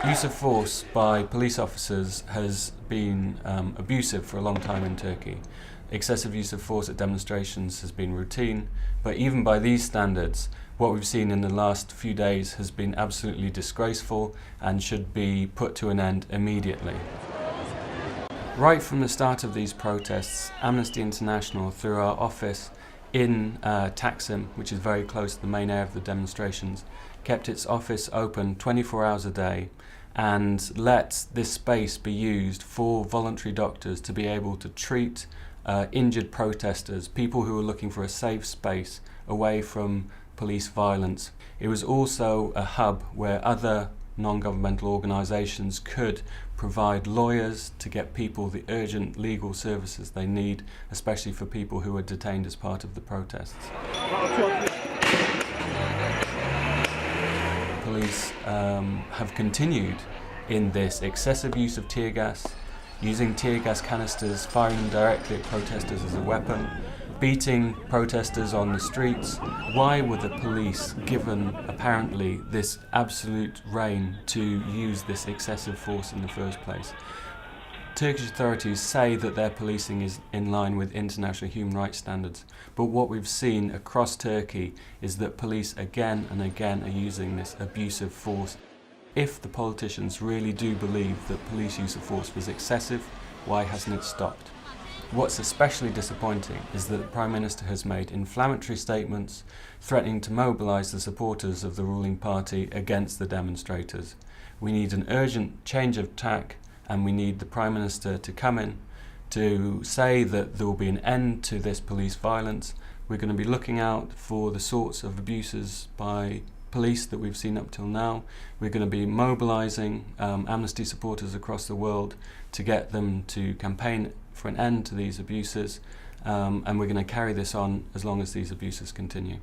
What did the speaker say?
Use of force by police officers has been abusive for a long time in Turkey. Excessive use of force at demonstrations has been routine, but even by these standards, what we've seen in the last few days has been absolutely disgraceful and should be put to an end immediately. Right from the start of these protests, Amnesty International, through our office in Taksim, which is very close to the main area of the demonstrations, kept its office open 24 hours a day and let this space be used for voluntary doctors to be able to treat injured protesters, people who are looking for a safe space away from police violence. It was also a hub where other non-governmental organisations could provide lawyers to get people the urgent legal services they need, especially for people who are detained as part of the protests. Police have continued in this excessive use of tear gas, using tear gas canisters, firing them directly at protesters as a weapon, beating protesters on the streets. Why were the police given, apparently, this absolute reign to use this excessive force in the first place? Turkish authorities say that their policing is in line with international human rights standards, but what we've seen across Turkey is that police again and again are using this abusive force. If the politicians really do believe that police use of force was excessive, why hasn't it stopped? What's especially disappointing is that the Prime Minister has made inflammatory statements threatening to mobilise the supporters of the ruling party against the demonstrators. We need an urgent change of tack, and we need the Prime Minister to come in to say that there will be an end to this police violence. We're going to be looking out for the sorts of abuses by police that we've seen up till now. We're going to be mobilising Amnesty supporters across the world to get them to campaign for an end to these abuses, and we're going to carry this on as long as these abuses continue.